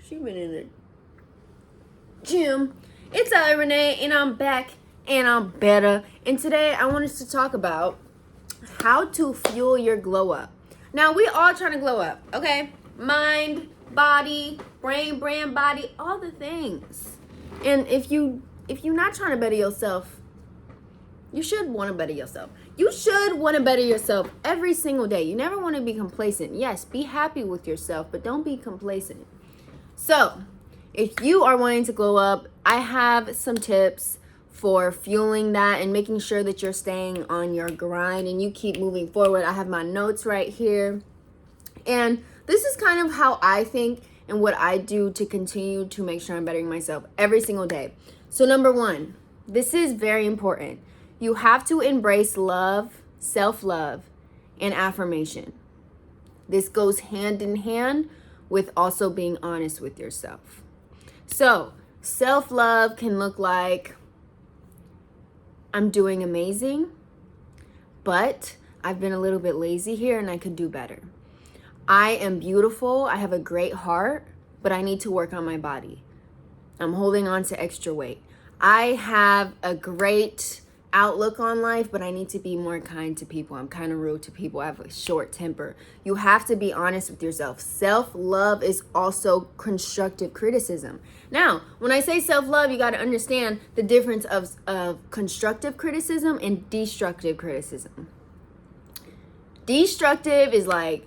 She been in the gym. It's I, Renee, and I'm back, and I'm better. And today I want us to talk about how to fuel your glow up. Now, we all trying to glow up, okay? Mind, body, brain, brand, body, all the things. And if you're not trying to better yourself, you should want to better yourself. You should want to better yourself every single day. You never want to be complacent. Yes, be happy with yourself, but don't be complacent. So, if you are wanting to glow up, I have some tips for fueling that and making sure that you're staying on your grind and you keep moving forward. I have my notes right here. And this is kind of how I think and what I do to continue to make sure I'm bettering myself every single day. So number one, this is very important. You have to embrace love, self-love, and affirmation. This goes hand in hand with also being honest with yourself. So, self-love can look like, I'm doing amazing, but I've been a little bit lazy here and I could do better. I am beautiful, I have a great heart, but I need to work on my body. I'm holding on to extra weight. I have a great outlook on life, but I need to be more kind to people. I'm kind of rude to people. I have a short temper. You have to be honest with yourself. Self-love is also constructive criticism. Now, when I say self-love, you got to understand the difference of constructive criticism and destructive criticism. Destructive is like,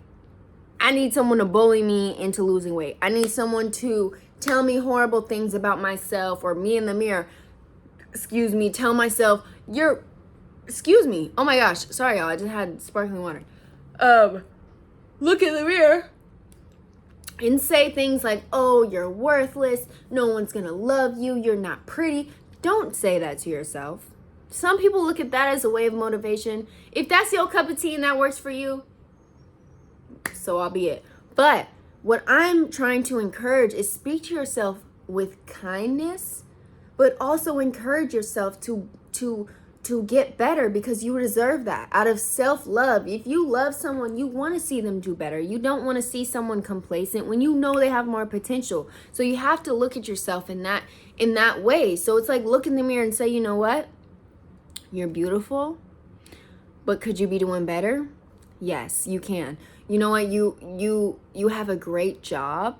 I need someone to bully me into losing weight. I need someone to tell me horrible things about myself, or me in the mirror, tell myself, oh my gosh, sorry y'all, I just had sparkling water. Look in the mirror and say things like, oh, you're worthless, no one's gonna love you, you're not pretty. Don't say that to yourself. Some people look at that as a way of motivation. If that's your cup of tea and that works for you, so I'll be it. But what I'm trying to encourage is speak to yourself with kindness, but also encourage yourself to get better, because you deserve that. Out of self-love, if you love someone, you want to see them do better. You don't want to see someone complacent when you know they have more potential. So you have to look at yourself in that way. So it's like, look in the mirror and say, you know what? You're beautiful, but could you be doing better? Yes, you can. You know what? You have a great job.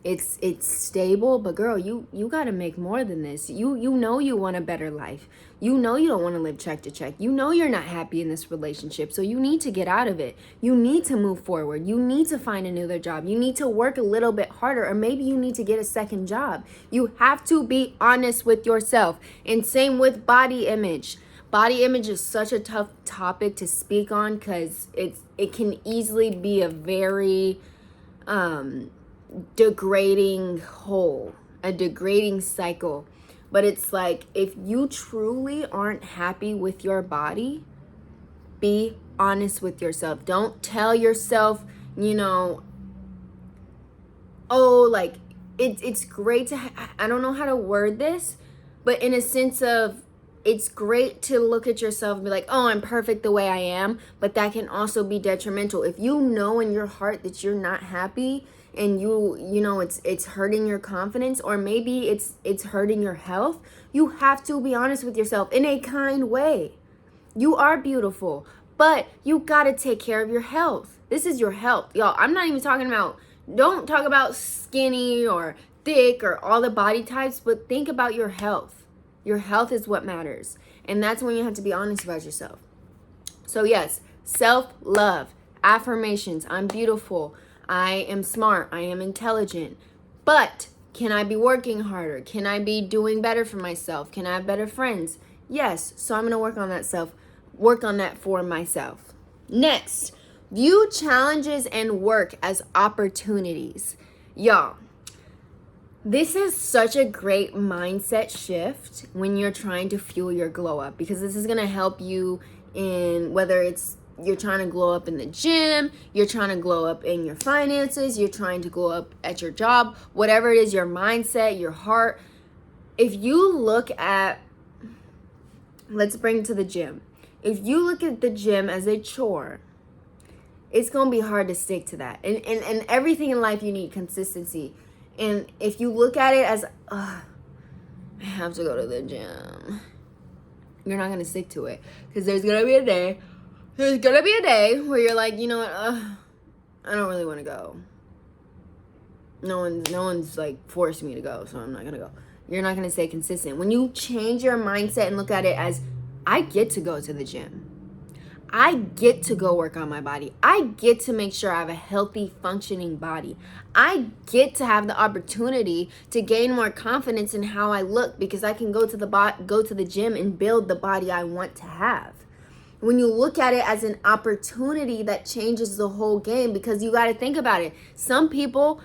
It's stable, but girl, you got to make more than this. You know you want a better life. You know you don't want to live check to check. You know you're not happy in this relationship, so you need to get out of it. You need to move forward. You need to find another job. You need to work a little bit harder, or maybe you need to get a second job. You have to be honest with yourself. And same with body image. Body image is such a tough topic to speak on, because it can easily be a very degrading hole, a degrading cycle. But it's like, if you truly aren't happy with your body, be honest with yourself. Don't tell yourself, oh, like, it's great to I don't know how to word this, but in a sense of, it's great to look at yourself and be like, oh, I'm perfect the way I am, but that can also be detrimental. If you know in your heart that you're not happy, and it's hurting your confidence, or maybe it's hurting your health, you have to be honest with yourself in a kind way. You are beautiful, but you got to take care of your health. This is your health. Y'all, I'm not even talking about, don't talk about skinny or thick or all the body types, but think about your health. Your health is what matters. And that's when you have to be honest about yourself. So yes, self-love, affirmations, I'm beautiful, I am smart, I am intelligent, but can I be working harder? Can I be doing better for myself? Can I have better friends? Yes, so I'm going to work on that for myself. Next, view challenges and work as opportunities. Y'all, this is such a great mindset shift when you're trying to fuel your glow up, because this is going to help you in whether it's you're trying to glow up in the gym, you're trying to glow up in your finances, you're trying to glow up at your job, whatever it is, your mindset, your heart. If you look at, let's bring it to the gym. If you look at the gym as a chore, it's going to be hard to stick to that. And everything in life, you need consistency. And if you look at it as, I have to go to the gym, you're not going to stick to it. Because there's going to be a day where you're like, you know what, I don't really want to go. No one's like forced me to go, so I'm not going to go. You're not going to stay consistent. When you change your mindset and look at it as, I get to go to the gym. I get to go work on my body. I get to make sure I have a healthy, functioning body. I get to have the opportunity to gain more confidence in how I look because I can go to the gym and build the body I want to have. When you look at it as an opportunity, that changes the whole game, because you got to think about it. Some people,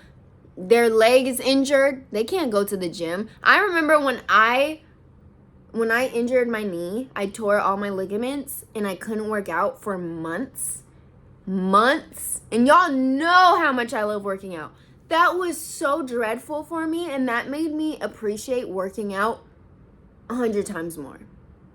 their leg is injured. They can't go to the gym. I remember when I injured my knee, I tore all my ligaments and I couldn't work out for months. And y'all know how much I love working out. That was so dreadful for me, and that made me appreciate working out 100 times more.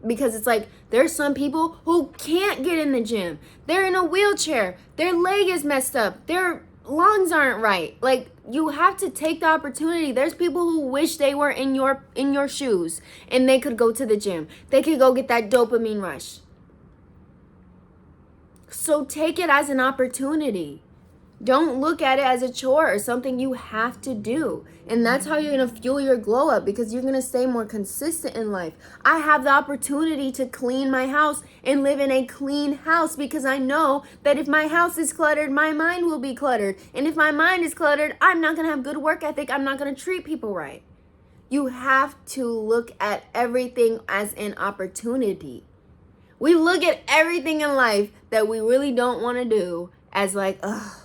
Because it's like, there's some people who can't get in the gym. They're in a wheelchair. Their leg is messed up. Their lungs aren't right. Like, you have to take the opportunity. There's people who wish they were in your shoes and they could go to the gym. They could go get that dopamine rush. So take it as an opportunity. Don't look at it as a chore or something you have to do. And that's how you're going to fuel your glow up, because you're going to stay more consistent in life. I have the opportunity to clean my house and live in a clean house, because I know that if my house is cluttered, my mind will be cluttered. And if my mind is cluttered, I'm not going to have good work ethic. I'm not going to treat people right. You have to look at everything as an opportunity. We look at everything in life that we really don't want to do as like, ugh,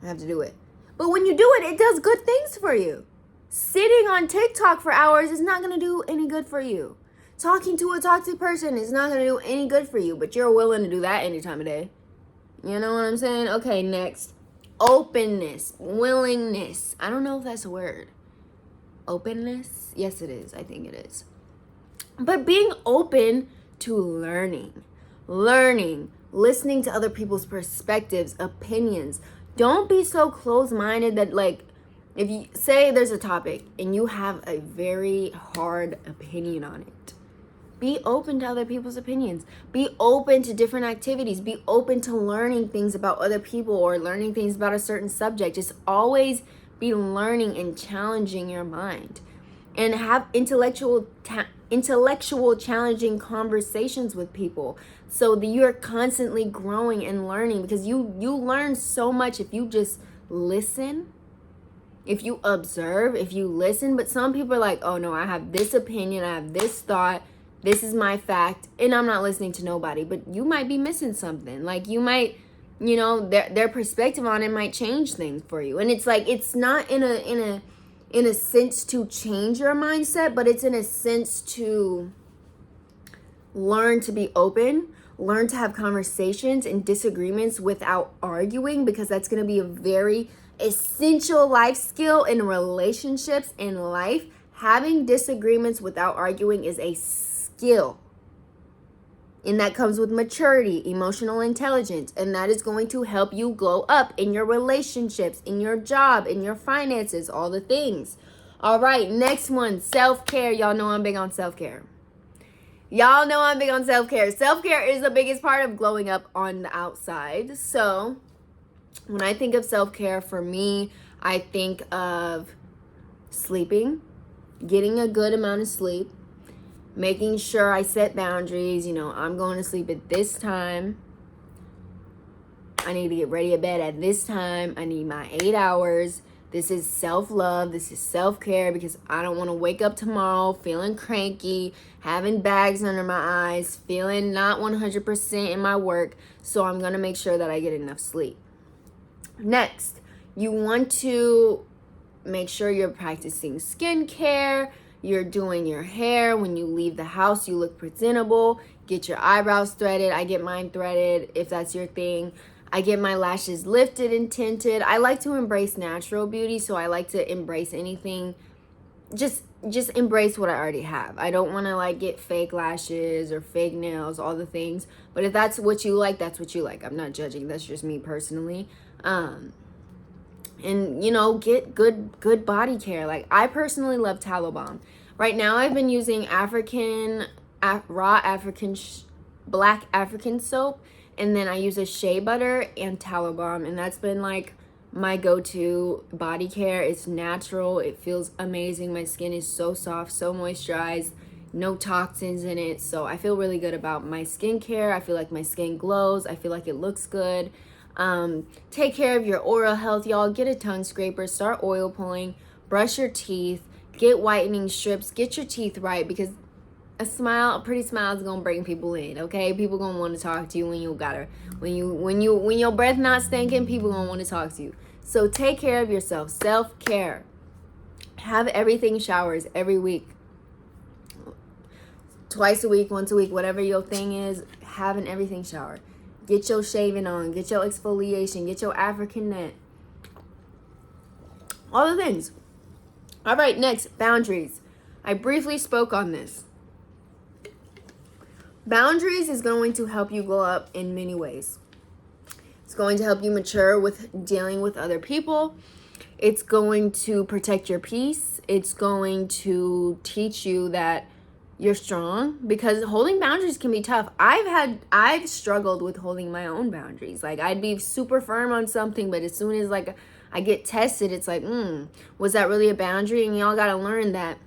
I have to do it. But when you do it, it does good things for you. Sitting on TikTok for hours is not going to do any good for you. Talking to a toxic person is not going to do any good for you, but you're willing to do that any time of day. You know what I'm saying? Okay, next. Openness. Willingness. I don't know if that's a word. Openness? Yes, it is. I think it is. But being open to learning, listening to other people's perspectives, opinions. Don't be so close-minded that, like, if you say there's a topic and you have a very hard opinion on it, be open to other people's opinions. Be open to different activities. Be open to learning things about other people or learning things about a certain subject. Just always be learning and challenging your mind. And have intellectual challenging conversations with people, so that you're constantly growing and learning, because you learn so much if you just listen, if you observe, if you listen. But some people are like, oh no, I have this opinion, I have this thought, this is my fact, and I'm not listening to nobody. But you might be missing something. Like, you might, you know, their perspective on it might change things for you. And it's like, it's not in a sense to change your mindset, but it's in a sense to learn to be open, learn to have conversations and disagreements without arguing, because that's going to be a very essential life skill in relationships in life. Having disagreements without arguing is a skill. And that comes with maturity, emotional intelligence, and that is going to help you glow up in your relationships, in your job, in your finances, all the things. All right, next one, self-care. Y'all know I'm big on self-care. Self-care is the biggest part of glowing up on the outside. So when I think of self-care, for me, I think of sleeping, getting a good amount of sleep, making sure I set boundaries. You know, I'm going to sleep at this time. I need to get ready to bed at this time. I need my 8 hours. This is self-love. This is self-care, because I don't want to wake up tomorrow feeling cranky, having bags under my eyes, feeling not 100% in my work. So I'm going to make sure that I get enough sleep. Next, you want to make sure you're practicing skincare. You're doing your hair. When you leave the house, you look presentable. Get your eyebrows threaded. I get mine threaded if that's your thing. I get my lashes lifted and tinted. I like to embrace natural beauty, so I like to embrace anything. Just embrace what I already have. I don't want to like get fake lashes or fake nails, all the things. But if that's what you like, that's what you like. I'm not judging. That's just me personally. and get good body care. Like, I personally love tallow balm. Right now I've been using raw African black African soap, and then I use a shea butter and tallow balm, and that's been like my go-to body care. It's natural, it feels amazing. My skin is so soft, so moisturized, no toxins in it. So I feel really good about my skincare. I feel like my skin glows, I feel like it looks good. Take care of your oral health, y'all. Get a tongue scraper, start oil pulling, brush your teeth, get whitening strips, get your teeth right, because a pretty smile is gonna bring people in. Okay, people gonna want to talk to you when your breath not stinking. People gonna want to talk to you. So take care of yourself. Self-care. Have everything showers every week, twice a week, once a week, whatever your thing is. Have an everything shower. Get your shaving on, get your exfoliation, get your African net, all the things. All right, next, boundaries. I briefly spoke on this. Boundaries is going to help you glow up in many ways. It's going to help you mature with dealing with other people. It's going to protect your peace. It's going to teach you that you're strong, because holding boundaries can be tough. I've struggled with holding my own boundaries. Like, I'd be super firm on something, but as soon as like I get tested, it's like, was that really a boundary? And y'all gotta learn that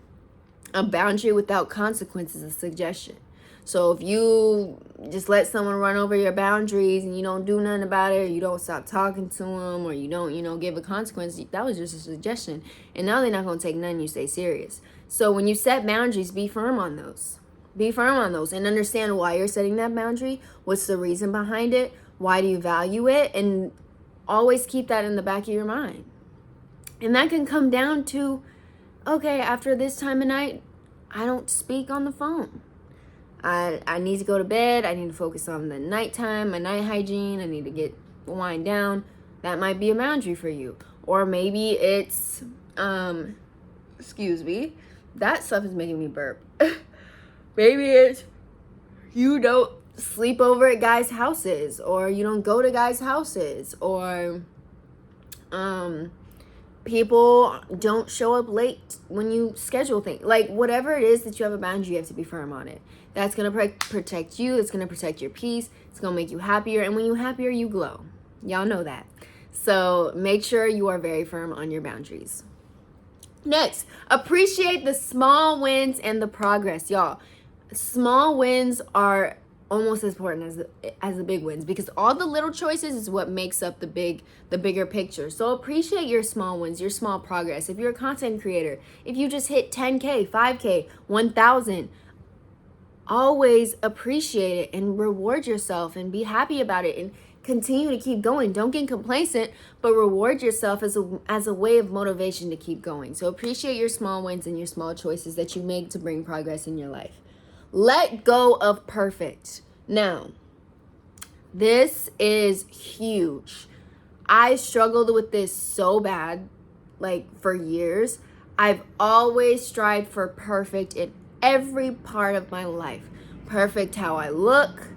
a boundary without consequence is a suggestion. So if you just let someone run over your boundaries and you don't do nothing about it, or you don't stop talking to them, or you don't, give a consequence, that was just a suggestion. And now they're not going to take none you say serious. So when you set boundaries, be firm on those. Be firm on those and understand why you're setting that boundary. What's the reason behind it? Why do you value it? And always keep that in the back of your mind. And that can come down to, okay, after this time of night, I don't speak on the phone. I need to go to bed. I need to focus on the nighttime, my night hygiene. I need to wind down. That might be a boundary for you. Or maybe it's, excuse me, that stuff is making me burp. Maybe it's you don't sleep over at guys' houses, or you don't go to guys' houses, or people don't show up late when you schedule things. Like, whatever it is that you have a boundary, you have to be firm on it. That's going to protect you. It's going to protect your peace. It's going to make you happier. And when you're happier, you glow. Y'all know that. So make sure you are very firm on your boundaries. Next, appreciate the small wins and the progress. Y'all, small wins are almost as important as the big wins, because all the little choices is what makes up the bigger picture. So appreciate your small wins, your small progress. If you're a content creator, if you just hit 10K, 5K, 1,000, always appreciate it and reward yourself and be happy about it and continue to keep going. Don't get complacent, but reward yourself as a way of motivation to keep going. So appreciate your small wins and your small choices that you make to bring progress in your life. Let go of perfect. Now, this is huge. I struggled with this so bad, like, for years. I've always strived for perfect in every part of my life. Perfect how I look,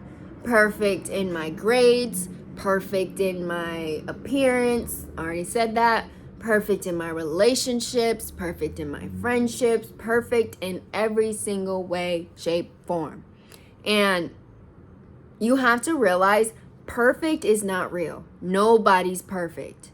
perfect in my grades, perfect in my appearance. I already said that. Perfect in my relationships, perfect in my friendships, perfect in every single way, shape, form. And you have to realize perfect is not real. Nobody's perfect.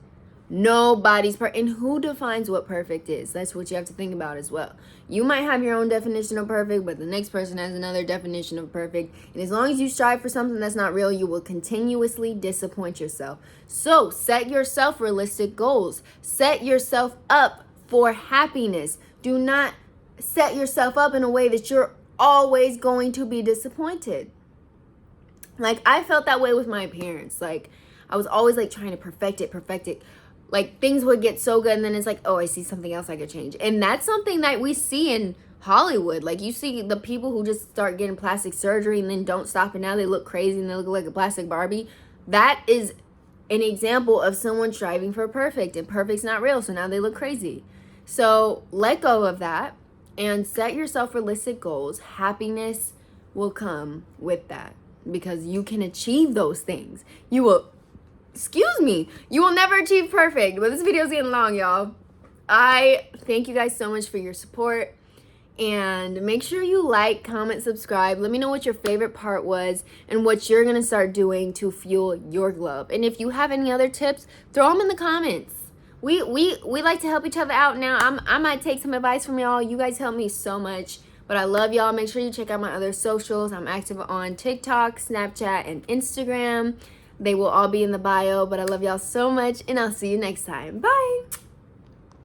Nobody's perfect. And who defines what perfect is? That's what you have to think about as well. You might have your own definition of perfect, but the next person has another definition of perfect. And as long as you strive for something that's not real, you will continuously disappoint yourself. So set yourself realistic goals. Set yourself up for happiness. Do not set yourself up in a way that you're always going to be disappointed. Like, I felt that way with my appearance. Like, I was always like trying to perfect it. Like, things would get so good, and then it's like, oh, I see something else I could change. And that's something that we see in Hollywood. Like, you see the people who just start getting plastic surgery and then don't stop, and now they look crazy and they look like a plastic Barbie. That is an example of someone striving for perfect, and perfect's not real, so now they look crazy. So let go of that and set yourself realistic goals. Happiness will come with that, because you can achieve those things. You will excuse me, you will never achieve perfect. But this video is getting long, y'all. I thank you guys so much for your support. And make sure you like, comment, subscribe. Let me know what your favorite part was and what you're going to start doing to fuel your glow up. And if you have any other tips, throw them in the comments. We like to help each other out now. I might take some advice from y'all. You guys help me so much. But I love y'all. Make sure you check out my other socials. I'm active on TikTok, Snapchat, and Instagram. They will all be in the bio. But I love y'all so much, and I'll see you next time. Bye.